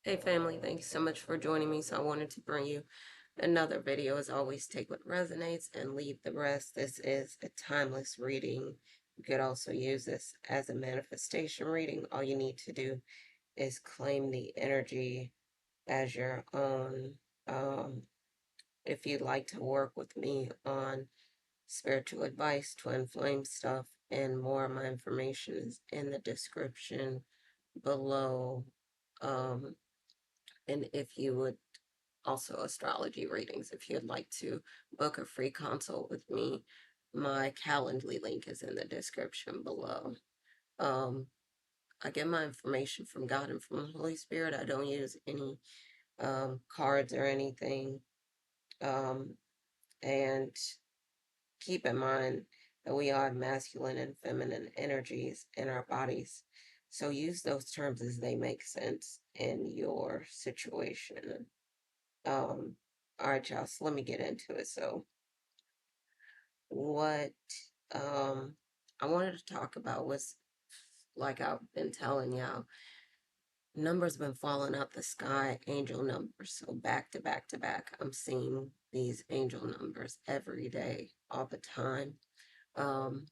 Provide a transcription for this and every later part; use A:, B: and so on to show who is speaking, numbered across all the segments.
A: Hey family, thank you so much for joining me. So I wanted to bring you another video. As always, take what resonates and leave the rest. This is a timeless reading. You could also use this as a manifestation reading. All you need to do is claim the energy as your own. Um, if you'd like to work with me on spiritual advice, twin flame stuff, and more, my information is in the description below. Um, and if you would also astrology readings. If you'd like to book a free consult with me, my Calendly link is in the description below. Um, I get my information from God and from the Holy Spirit. I don't use any cards or anything. Um, and keep in mind that we are masculine and feminine energies in our bodies. So use those terms as they make sense in your situation. Um, all right, y'all, so let me get into it. So what um I wanted to talk about was, like I've been telling y'all, numbers been falling out the sky, angel numbers. So back to back to back, I'm seeing these angel numbers every day, all the time. Um,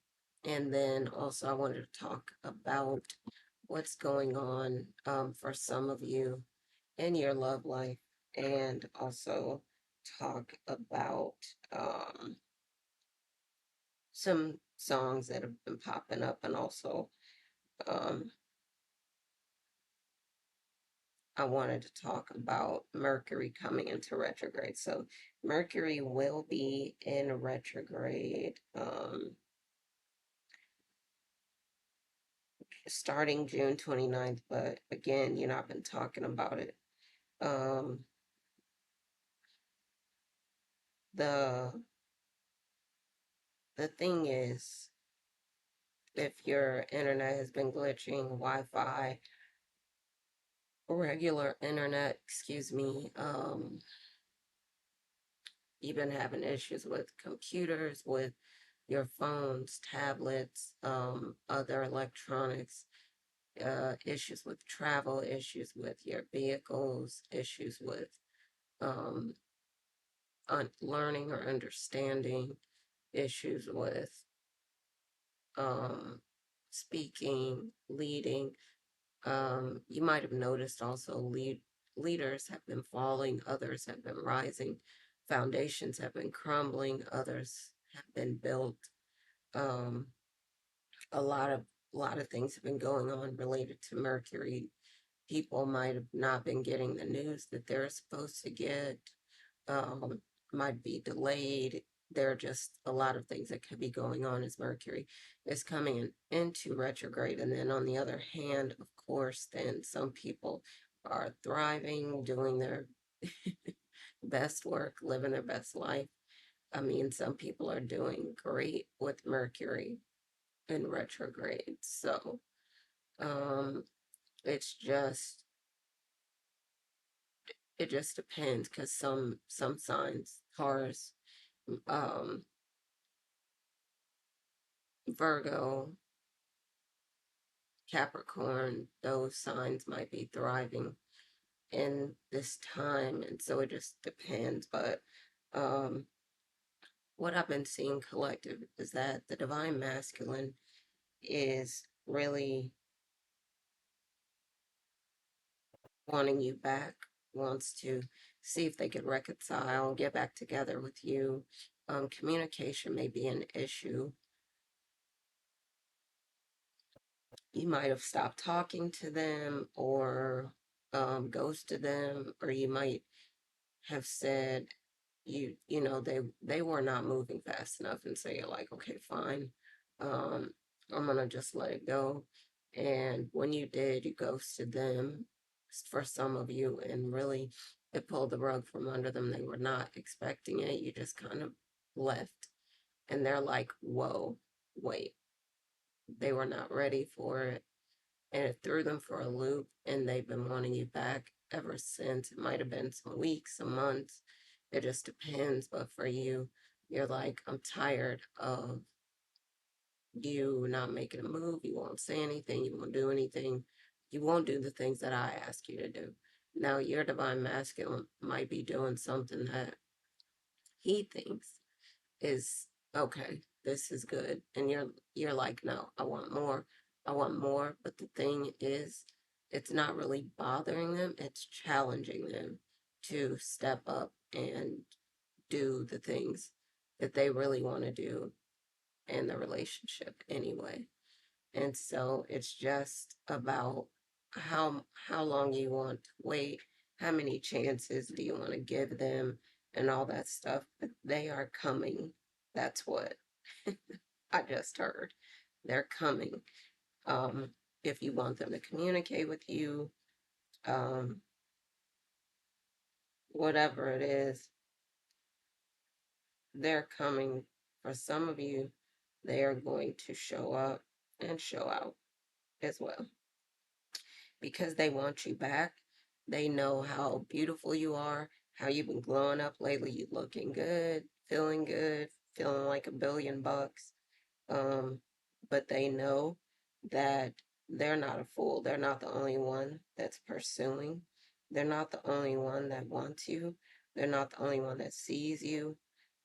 A: and then also I wanted to talk about what's going on for some of you in your love life, and also talk about some songs that have been popping up, and also um, I wanted to talk about Mercury coming into retrograde. So Mercury will be in retrograde starting June 29th, but again, you know, I've been talking about it. Um, the the thing is, if your internet has been glitching, Wi-Fi, regular internet, excuse me, you've been having issues with computers, with your phones, tablets, other electronics, issues with travel, issues with your vehicles, issues with um, learning or understanding, issues with um, speaking, leading. You might have noticed also leaders have been falling, others have been rising, foundations have been crumbling, others have been built. Um, a lot of things have been going on related to Mercury. People might have not been getting the news that they're supposed to get. Um, might be delayed. There are just a lot of things that could be going on as Mercury is coming into retrograde. And then on the other hand, of course, then some people are thriving, doing their best work, living their best life. I mean, some people are doing great with Mercury in retrograde. So, um, it's just it just depends, because some signs, Taurus, um, Virgo, Capricorn, those signs might be thriving in this time, and so it just depends. But um, what I've been seeing collective is that the divine masculine is really wanting you back, wants to see if they could reconcile, get back together with you. Communication may be an issue. You might have stopped talking to them, or ghosted them, or you might have said you know they were not moving fast enough, and so you're like, okay, fine, um, I'm gonna just let it go. And when you did, you ghosted them for some of you, and really it pulled the rug from under them. They were not expecting it. You just kind of left, and they're like, whoa, wait, they were not ready for it, and it threw them for a loop, and they've been wanting you back ever since. It might have been some weeks, some months. It just depends. But for you, you're like, I'm tired of you not making a move. You won't say anything. You won't do anything. You won't do the things that I ask you to do. Now, your divine masculine might be doing something that he thinks is okay, this is good. And you're like, no, I want more. I want more. But the thing is, it's not really bothering them, it's challenging them to step up and do the things that they really want to do in the relationship anyway. And so it's just about how long you want to wait, how many chances do you want to give them, and all that stuff. But they are coming. That's what I just heard. They're coming. Um, if you want them to communicate with you, um, whatever it is, they're coming. For some of you, they are going to show up and show out as well, because they want you back. They know how beautiful you are, how you've been glowing up lately. You looking good, feeling like $1 billion. Um, but they know that they're not a fool. They're not the only one that's pursuing. They're not the only one that wants you. They're not the only one that sees you.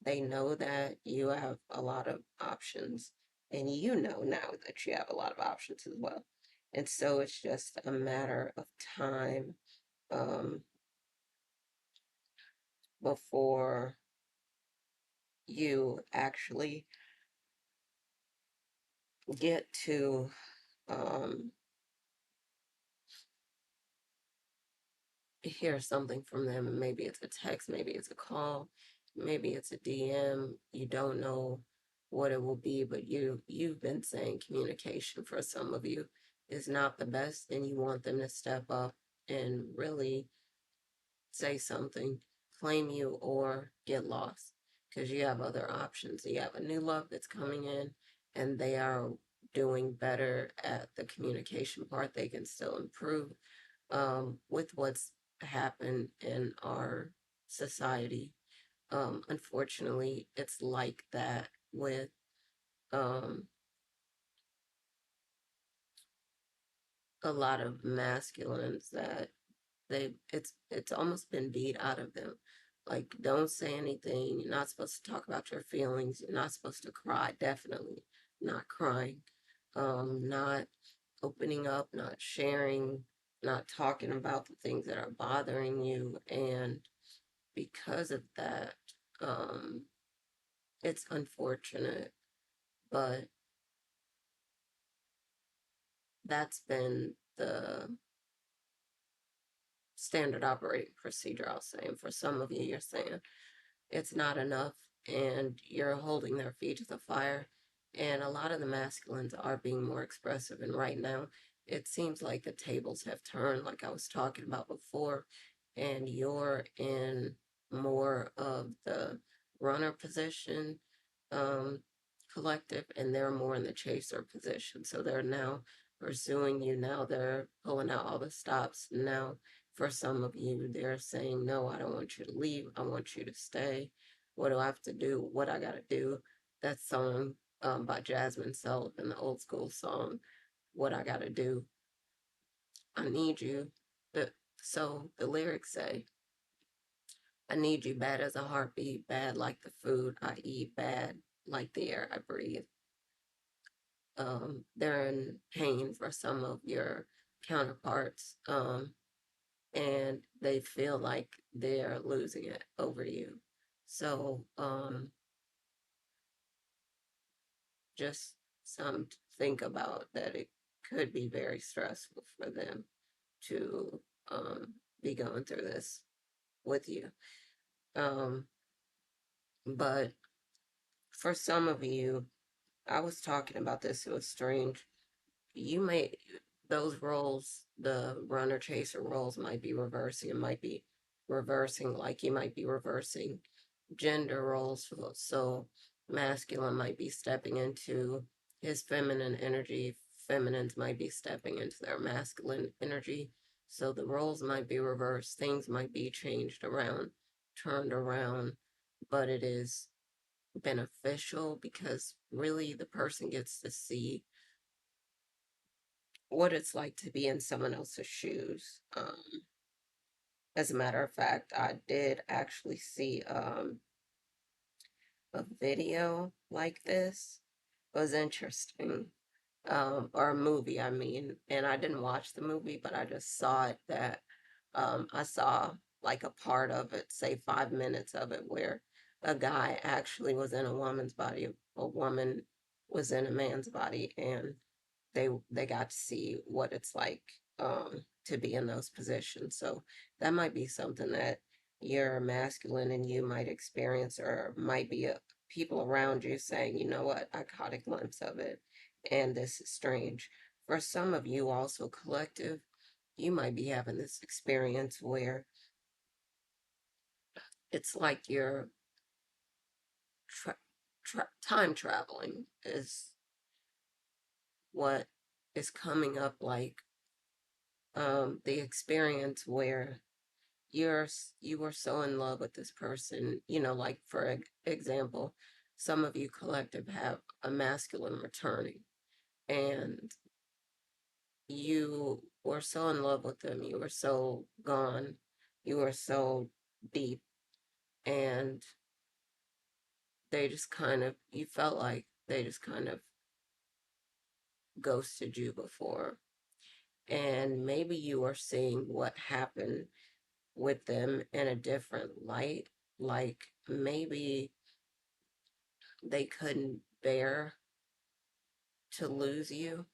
A: They know that you have a lot of options, and you know now that you have a lot of options as well. And so it's just a matter of time, um, before you actually get to, um, hear something from them. And maybe it's a text, maybe it's a call, maybe it's a DM. You don't know what it will be, but you've been saying communication for some of you is not the best, and you want them to step up and really say something, claim you, or get lost, because you have other options. You have a new love that's coming in, and they are doing better at the communication part. They can still improve, with what's happened in our society. Unfortunately, it's like that with, um, a lot of masculines, that it's almost been beat out of them. Like, don't say anything. You're not supposed to talk about your feelings. You're not supposed to cry. Definitely not crying. Not opening up, not sharing, not talking about the things that are bothering you. And because of that, um, it's unfortunate, but that's been the standard operating procedure, I'll say. And for some of you, you're saying it's not enough, and you're holding their feet to the fire. And a lot of the masculines are being more expressive. And right now, it seems like the tables have turned, like I was talking about before, and you're in more of the runner position, um, collective, and they're more in the chaser position. So they're now pursuing you. Now they're pulling out all the stops. Now, for some of you, they're saying, no, I don't want you to leave. I want you to stay. What do I have to do? What I got to do? That song, by Jasmine Sullivan, the old school song, What I Got to Do. I need you. But so the lyrics say, I need you bad as a heartbeat, bad like the food I eat, bad like the air I breathe. They're in pain for some of your counterparts. And they feel like they're losing it over you. So, just some to think about, that it could be very stressful for them to, be going through this with you. Um, but for some of you, I was talking about this, it was strange. You may, those roles, the runner chaser roles, might be reversing. It might be reversing, like you might be reversing gender roles. So masculine might be stepping into his feminine energy, feminines might be stepping into their masculine energy. So the roles might be reversed, things might be changed around, turned around, but it is beneficial, because really the person gets to see what it's like to be in someone else's shoes. As a matter of fact, I did actually see a video like this. It was interesting. Or a movie, I mean, and I didn't watch the movie, but I just saw it that I saw like a part of it, say 5 minutes of it, where a guy actually was in a woman's body, a woman was in a man's body, and they got to see what it's like to be in those positions. So that might be something that your masculine and you might experience, or might be people around you saying, you know what, I caught a glimpse of it, and this is strange. For some of you, also collective, you might be having this experience where it's like you're tra- time traveling is what is coming up, like the experience where you were so in love with this person, you know, like for example, some of you collective have a masculine returning, and you were so in love with them, you were so gone, you were so deep, and they just kind of, you felt like they just kind of ghosted you before. And maybe you are seeing what happened with them in a different light. Like maybe they couldn't bear to lose you,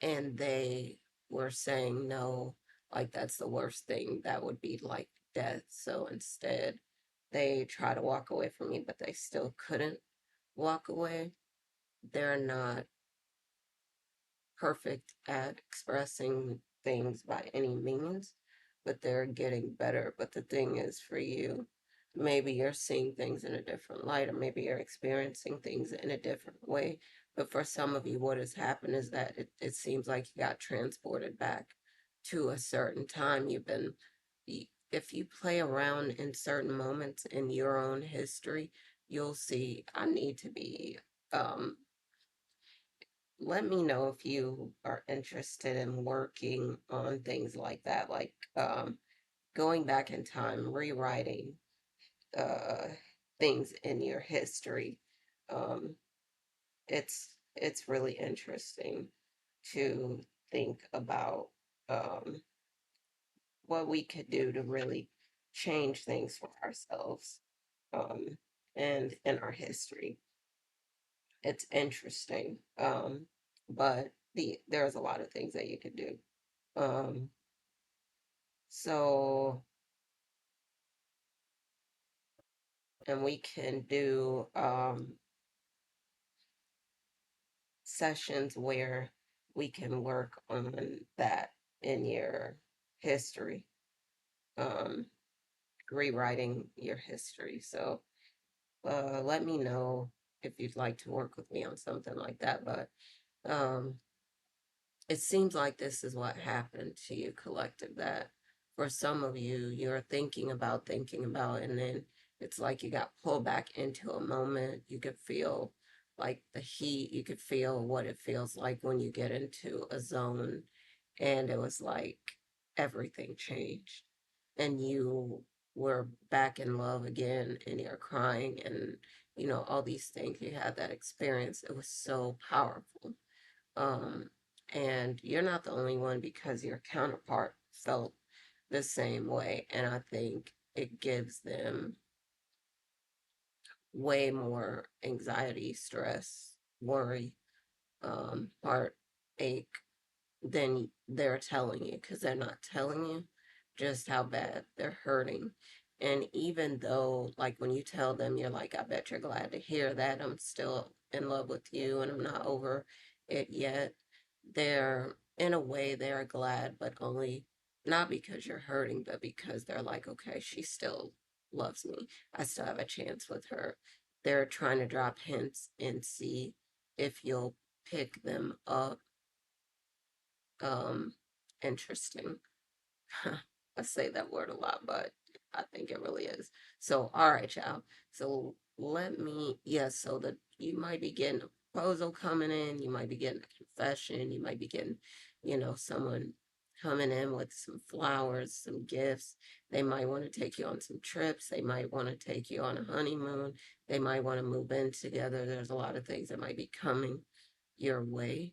A: and they were saying no, like that's the worst thing, that would be like death. So instead, they try to walk away from you, but they still couldn't walk away. They're not perfect at expressing things by any means, but they're getting better. But the thing is, for you, maybe you're seeing things in a different light, or maybe you're experiencing things in a different way. But for some of you, what has happened is that it seems like you got transported back to a certain time. If you play around in certain moments in your own history, you'll see, I need to be um, let me know if you are interested in working on things like that, like going back in time, rewriting uh, things in your history. Um, it's really interesting to think about what we could do to really change things for ourselves, um, and in our history. It's interesting, but there's a lot of things that you could do. Um, so, and we can do sessions where we can work on that in your history, um, rewriting your history. So, let me know if you'd like to work with me on something like that. But um, it seems like this is what happened to you, collective, that for some of you, you're thinking about, and then it's like you got pulled back into a moment. You could feel like the heat, you could feel what it feels like when you get into a zone, and it was like everything changed, and you were back in love again, and you're crying, and you know, all these things. You had that experience. It was so powerful. Um, and you're not the only one, because your counterpart felt the same way. And I think it gives them way more anxiety, stress, worry, heartache than they're telling you, because they're not telling you just how bad they're hurting. And even though, like, when you tell them, you're like, I bet you're glad to hear that I'm still in love with you and I'm not over it yet, they're, in a way, they're glad, but only not because you're hurting, but because they're like, okay, she still loves me. I still have a chance with her. They're trying to drop hints and see if you'll pick them up. um, Interesting. I say that word a lot, but I think it really is. So, all right, y'all. So so that you might be getting a proposal coming in, you might be getting a confession, you might be getting, someone coming in with some flowers, some gifts. They might want to take you on some trips. They might want to take you on a honeymoon. They might want to move in together. There's a lot of things that might be coming your way.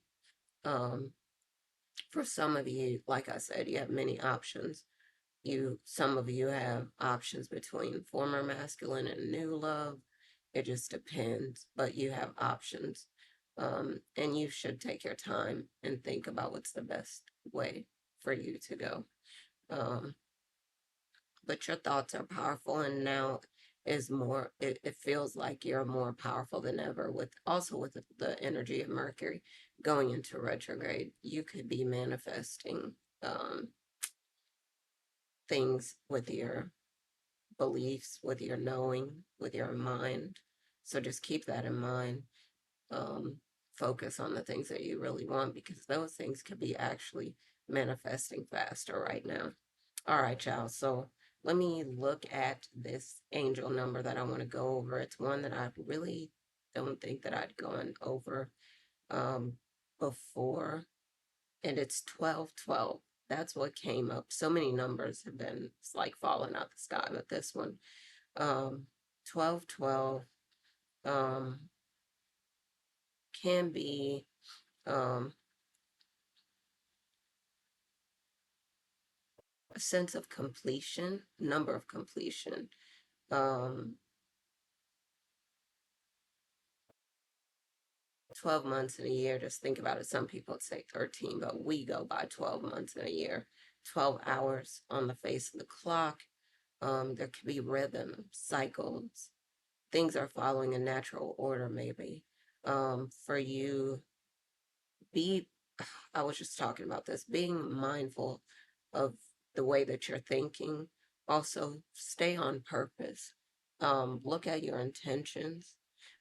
A: Um, for some of you, like I said, you have many options. Some of you have options between former masculine and new love. It just depends, but you have options. And you should take your time and think about what's the best way for you to go. Um, but your thoughts are powerful, and now is more, it feels like you're more powerful than ever, with also with the energy of Mercury going into retrograde. You could be manifesting um, things with your beliefs, with your knowing, with your mind. So just keep that in mind. Um, Focus on the things that you really want, because those things could be actually manifesting faster right now. All right, y'all. So let me look at this angel number that I want to go over. It's one that I really don't think that I'd gone over um, before, and it's 1212. That's what came up. So many numbers have been, it's like falling out the sky, but this one, 1212, um, can be um, a sense of completion, number of completion. Um, 12 months in a year, just think about it. Some people would say 13, but we go by 12 months in a year. 12 hours on the face of the clock. There could be rhythm, cycles. Things are following a natural order, maybe. For you, be I was just talking about this, being mindful of the way that you're thinking. Also, stay on purpose. Look at your intentions.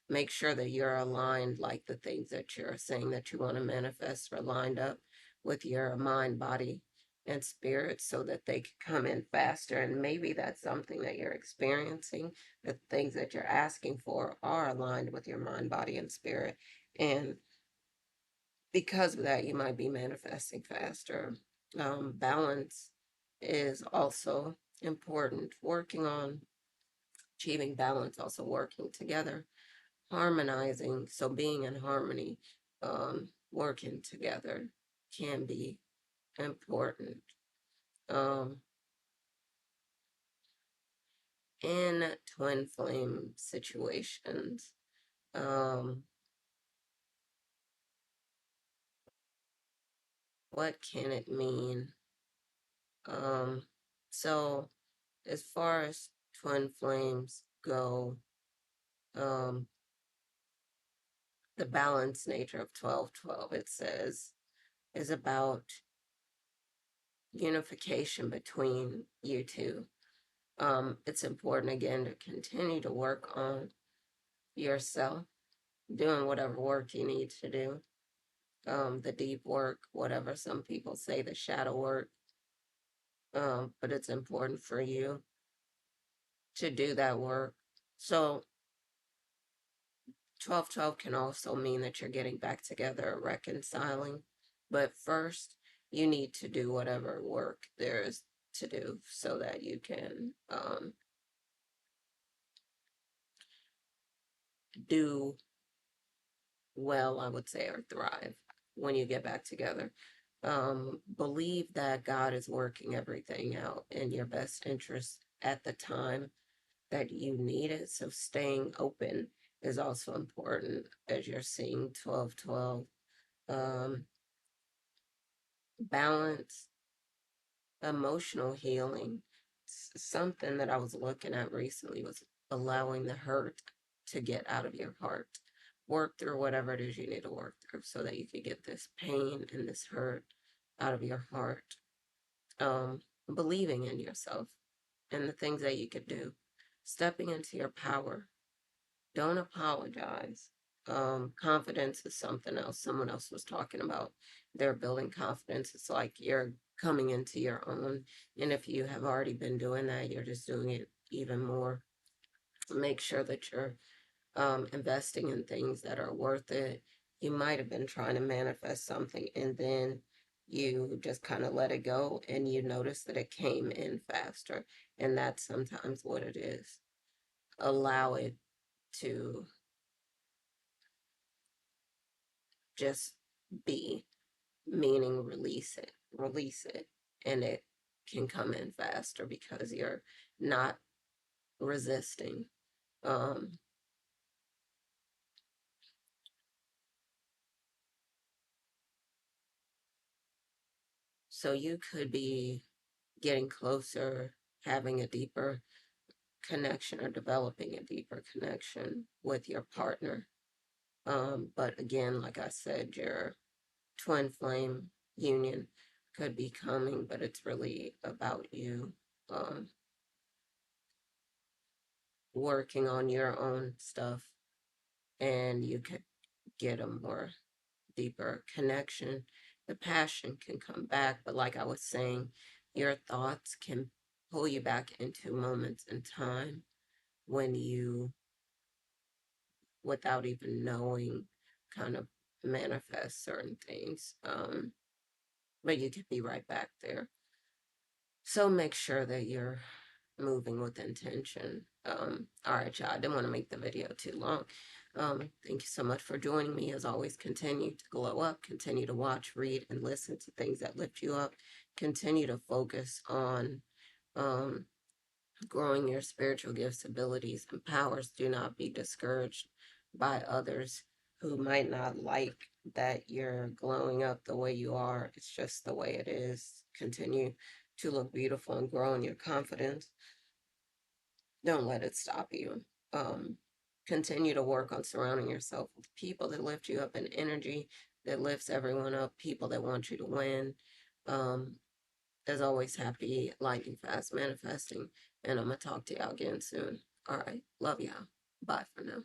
A: Make sure that you're aligned, like the things that you're saying that you want to manifest are lined up with your mind, body, and spirit, so that they can come in faster. And maybe that's something that you're experiencing. The things that you're asking for are aligned with your mind, body, and spirit. And because of that, you might be manifesting faster. Balance is also important. Working on achieving balance, also working together, harmonizing. So being in harmony, working together can be important. Um, in twin flame situations, um, what can it mean? Um, so as far as twin flames go, um, the balanced nature of 1212, it says, is about unification between you two. It's important, again, to continue to work on yourself, doing whatever work you need to do, the deep work, whatever some people say, the shadow work. But it's important for you to do that work. So 1212 can also mean that you're getting back together, reconciling. But first, you need to do whatever work there is to do so that you can do well, I would say, or thrive when you get back together. Believe that God is working everything out in your best interest at the time that you need it. So staying open is also important as you're seeing 1212. Um, Balance, emotional healing. Something that I was looking at recently was allowing the hurt to get out of your heart. Work through whatever it is you need to work through so that you can get this pain and this hurt out of your heart. Um, Believing in yourself and the things that you could do. Stepping into your power. Don't apologize. Confidence is something else. Someone else was talking about they're building confidence. It's like you're coming into your own. And if you have already been doing that, you're just doing it even more. Make sure that you're investing in things that are worth it. You might have been trying to manifest something, and then you just kind of let it go and you notice that it came in faster. And that's sometimes what it is. Allow it to just be, meaning release it, and it can come in faster because you're not resisting. Um, so you could be getting closer, having a deeper connection or developing a deeper connection with your partner. But again, like I said, your twin flame union could be coming, but it's really about you um, working on your own stuff, and you could get a more deeper connection. The passion can come back, but like I was saying, your thoughts can pull you back into moments in time when you, without even knowing, kind of manifest certain things. But you could be right back there. So make sure that you're moving with intention. All right, y'all. I didn't want to make the video too long. Thank you so much for joining me. As always, continue to glow up, continue to watch, read, and listen to things that lift you up. Continue to focus on um, growing your spiritual gifts, abilities, and powers. Do not be discouraged by others who might not like that you're glowing up the way you are. It's just the way it is. Continue to look beautiful and grow in your confidence. Don't let it stop you. Um, Continue to work on surrounding yourself with people that lift you up, and energy that lifts everyone up, people that want you to win. Um, as always, happy lightning fast manifesting. And I'm going to talk to y'all again soon. All right. Love y'all. Bye for now.